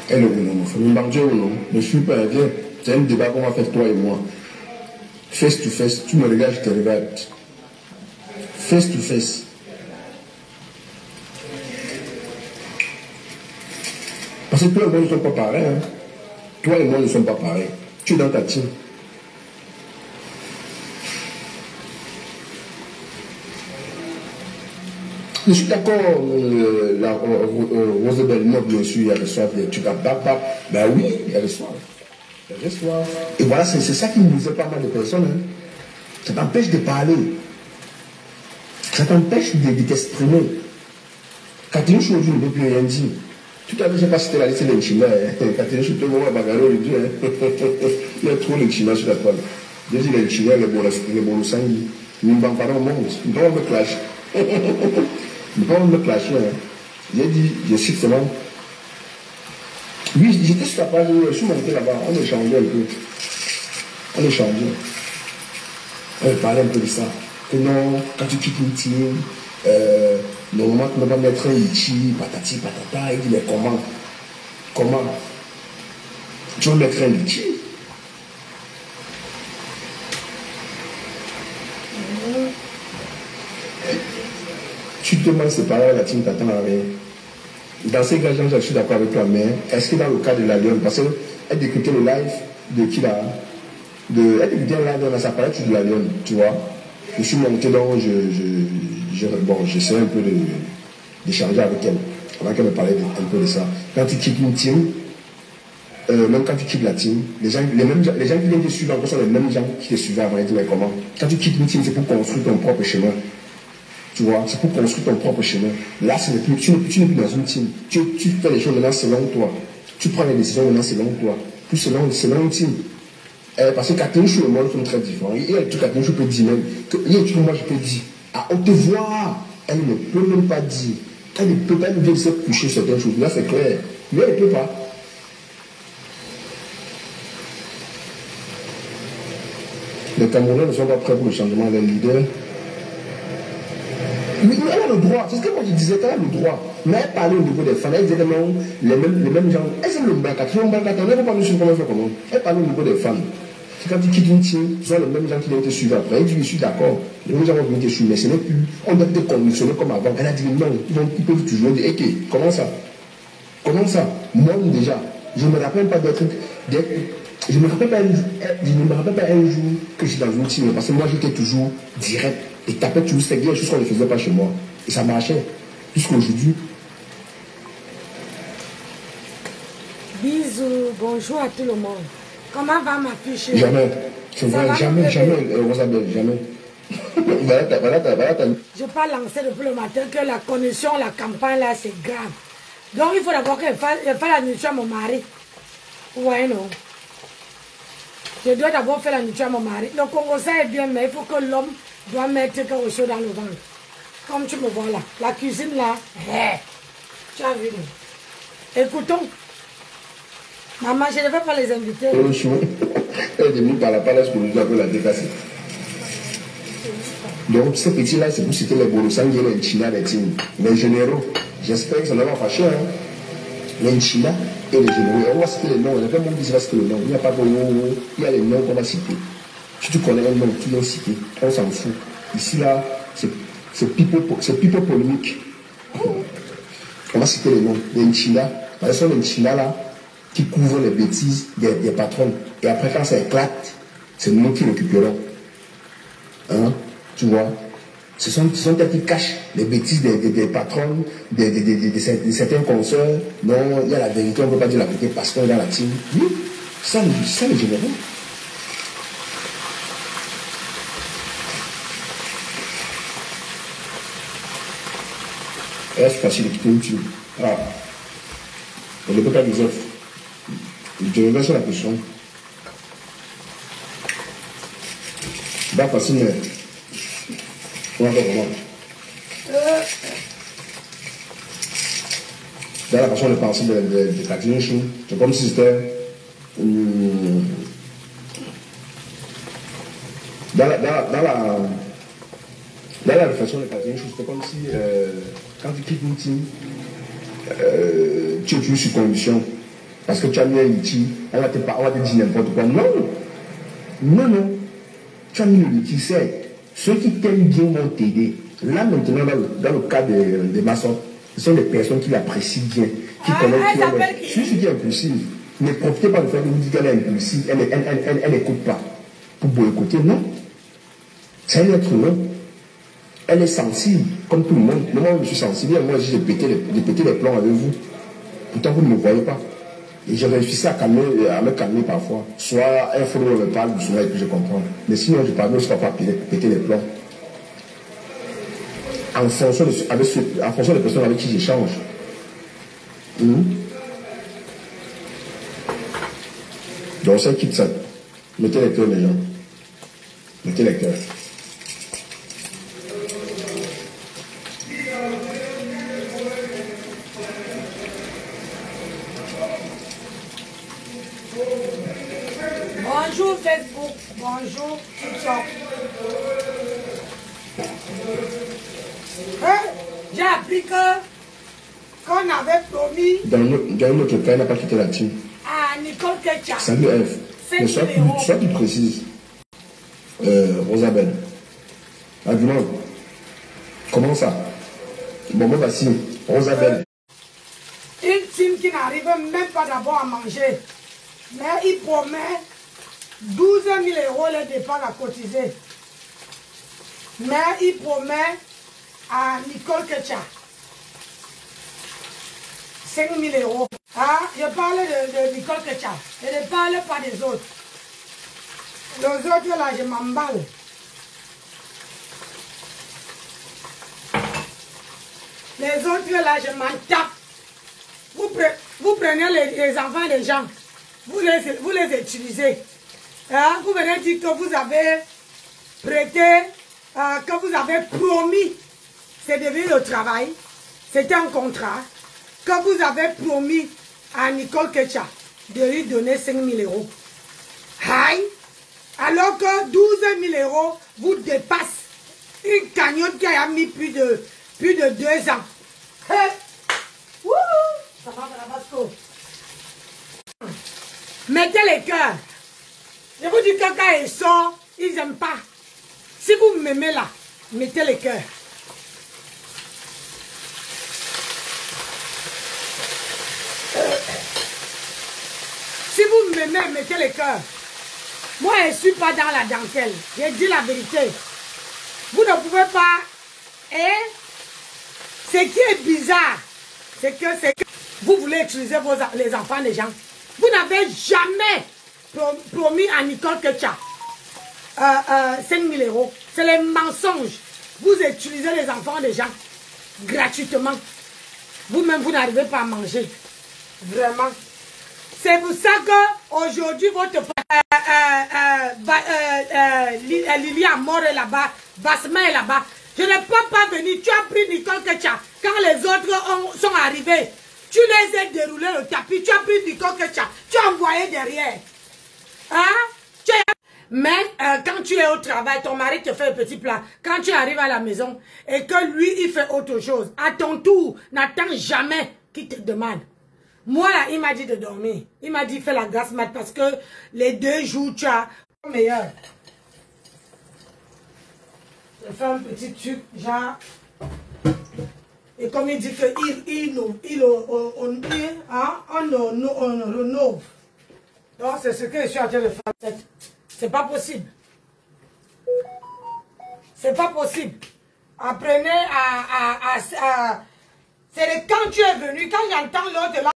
Et le non, ne suis pas viens. C'est un débat qu'on va faire toi et moi. Face to face, tu me regardes, je te regarde. Face to face. Parce que toi et moi ne sommes pas pareils. Hein. Toi et moi ne sommes pas pareils. Tu es dans ta team. Je suis d'accord, Rosabelle, non, bien sûr, il y a le soir, tu vas bap. Ben oui, il y a le soir. Il y a le soir. Et voilà, c'est ça qui nous disait pas mal de personnes. Hein. Ça t'empêche de parler. Ça t'empêche de t'exprimer. Quand tu es chaud, tu ne peux plus rien dire. Tout à l'heure, je n'ai pas cité la liste des Chinois. Quand tu es chaud, tout le monde va bagarrer le Dieu. Il y a trop de Chinois sur la toile. Je dis les Chinois, les Bolosans, ils ne vont pas dans le monde. Ils vont me clasher. Ils vont me clasher. J'ai dit, je cite seulement. Oui, j'étais sur la page, je suis monté là-bas. On échangeait un peu. On échangeait. On parlait un peu de ça. Que non, quand tu quittes une team, normalement tu ne vas pas mettre un litchi, patati, patata. Il dit, mais comment? Comment? Tu vas mettre un litchi? Tu te demandes séparer la team, t'attends à rien. Dans ces cas, je suis d'accord avec toi, mais est-ce que dans le cas de la Lyon, parce qu'elle décryptait le live de qui là, elle décryptait un live dans sa palette de la Lyon, tu vois. Je suis monté dans, j'essaie un peu d'échanger avec elle, avant qu'elle me parlait un peu de ça. Quand tu quittes une team, même quand tu quittes la team, les gens qui viennent te suivre encore sont les mêmes gens qui te suivaient avant, ils disent, mais comment? Quand tu quittes une team, c'est pour construire ton propre chemin. Tu vois, c'est pour construire ton propre chemin. Là, tu n'es plus dans une team. Tu fais les choses maintenant selon toi. Tu prends les décisions maintenant selon toi. Plus selon une team. Parce que Katenchou et moi, nous sommes très différents. Il y a tout Katenchou peut dire même. Il y a tout moi, je peux dire. À haute voix, elle ne peut même pas dire. Elle ne peut pas nous dire se coucher certaines choses. Là, c'est clair. Mais elle ne peut pas. Les Camerounais ne sont pas prêts pour le changement des leaders. Mais elle a le droit, c'est ce que moi je disais, elle a le droit. Mais elle parlait au niveau des fans, elle disait non, les mêmes gens. Elle sait le Mbakata, on ne va pas nous suivre comment. Elle parlait au niveau des fans. C'est quand tu quittes une team, ce sont les mêmes gens qui viennent te suivre après. Elle dit, je suis d'accord, les mêmes gens vont venir te suivre, mais ce n'est plus. On doit te conditionner comme avant. Elle a dit non, ils peuvent toujours dire, ok, comment ça? Comment ça? Moi déjà, je ne me rappelle pas d'être. Je ne me rappelle pas un jour que je suis dans une team, parce que moi j'étais toujours direct. Et tapait toujours ces choses qu'on ne faisait pas chez moi. Et ça marchait. Jusqu'à aujourd'hui. Bisous, bonjour à tout le monde. Comment va ma fiche? Jamais. Jamais, Rosabelle, jamais. Voilà. Je n'ai pas lancé depuis le matin que la connexion, la campagne là, c'est grave. Donc il faut d'abord qu'elle fasse la nourriture à mon mari. Ouais, non. Je dois d'abord faire la nourriture à mon mari. Le Congo, ça est bien, mais il faut que l'homme doit mettre quelque chose dans le ventre. Comme tu me vois là. La cuisine là. Tu as vu. Écoutons. Maman, je ne vais pas les inviter. Elle est venue par la palace pour nous appeler la décasser. Donc, ces petits-là, c'est pour citer les Bolosans et les China, les généraux. J'espère que ça ne va pas fâcher. Hein. Les China et les généraux. On va citer les noms. On a fait mon dit va citer les noms. Il n'y a pas de noms. Il y a les noms qu'on va citer. Si tu connais un nom, tu dois citer. On s'en fout. Ici, là, c'est people polémique. On va citer les noms. Les Nchila. Ce sont les Nchila, là, qui couvrent les bêtises des patrons. Et après, quand ça éclate, c'est nous qui récupérons. Hein? Tu vois? Ce sont eux qui cachent les bêtises des patrons, de certains consoeurs. Non, il y a la vérité, on ne peut pas dire la vérité parce qu'on est dans la team. Oui, ça les généraux. C'est facile de quitter une team. Ah. On ne peut pas nous offrir. Je reviens sur la question. Pas facile, mais. On va faire comment? Dans la façon de penser de Catherine Chou, c'est comme si c'était. Dans façon de partir, c'est comme si quand tu quittes une team, tu es toujours sur condition. Parce que tu as mis un litige, on va te dire n'importe quoi. Non, non, non. Tu as mis le litige, c'est ceux qui t'aiment bien vont t'aider. Là maintenant, dans le cas des maçons, ce sont des personnes qui l'apprécient bien, qui connaissent. Celui qui est impulsif, ne profitez pas du fait que vous dites qu'elle est impulsive, elle n'écoute pas. Pour boycotter, non. C'est un être humain. Elle est sensible, comme tout le monde. Moi, je suis sensible. Moi, j'ai pété les plombs avec vous. Pourtant, vous ne me voyez pas. Et je réussis à me calmer parfois. Soit un follower me parle doucement et puis je comprends. Mais sinon, je parle, je ne pas péter les plombs. En fonction des personnes avec qui j'échange. Donc, ça quitte ça. Mettez les cœurs, les gens. Mettez les cœurs. Bonjour Facebook, bonjour TikTok. J'ai appris qu'on avait promis. Dans notre cas, il n'a pas quitté la team. À Nicole Ketcha. Salut F. Mais sois plus précise. Rosabelle. Argument. Comment ça? Bon, moi, voici. Rosabelle. Une team qui n'arrive même pas d'abord à manger. Mais il promet 12 000 € les dépenses à cotiser. Mais il promet à Nicole Ketcha 5 000 €. Ah, je parle de Nicole Ketcha. Je ne parle pas des autres. Les autres là, je m'emballe. Les autres là, je m'en tape. Vous prenez les enfants des gens. Vous les utilisez. Hein? Vous venez dire que vous avez prêté, que vous avez promis. C'est devenu le travail. C'était un contrat. Que vous avez promis à Nicole Ketcha de lui donner 5 000 €. Aïe! Alors que 12 000 € vous dépasse une cagnotte qui a mis plus de 2 ans. Hey. Wouhou! Ça va dans la basco. Mettez les cœurs. Je vous dis que quand ils sortent, ils n'aiment pas. Si vous m'aimez là, mettez les cœurs. Si vous m'aimez, mettez les cœurs. Moi, je ne suis pas dans la dentelle. J'ai dit la vérité. Vous ne pouvez pas. Et ce qui est bizarre, c'est que vous voulez utiliser les enfants des gens. Vous n'avez jamais promis à Nicole Ketcha 5 000 €. C'est les mensonges. Vous utilisez les enfants des gens gratuitement. Vous-même, vous n'arrivez pas à manger. Vraiment. C'est pour ça qu'aujourd'hui, votre Lily Amor est là-bas, Basma est là-bas. Je ne peux pas venir. Tu as pris Nicole Ketcha. Quand les autres sont arrivés, tu les as déroulés le tapis. Tu as pris Nicole Ketcha. Tu as envoyé derrière. Hein? Mais quand tu es au travail, ton mari te fait un petit plat. Quand tu arrives à la maison et que lui, il fait autre chose, à ton tour, n'attends jamais qu'il te demande. Moi, là, il m'a dit de dormir. Il m'a dit, fais la grasse mat parce que les 2 jours, tu as meilleur. Je fais un petit truc, genre. Et comme il dit que on rénove. Donc, c'est ce que je suis en train de faire. C'est pas possible. C'est pas possible. Apprenez à c'est quand tu es venu, quand j'entends l'autre là.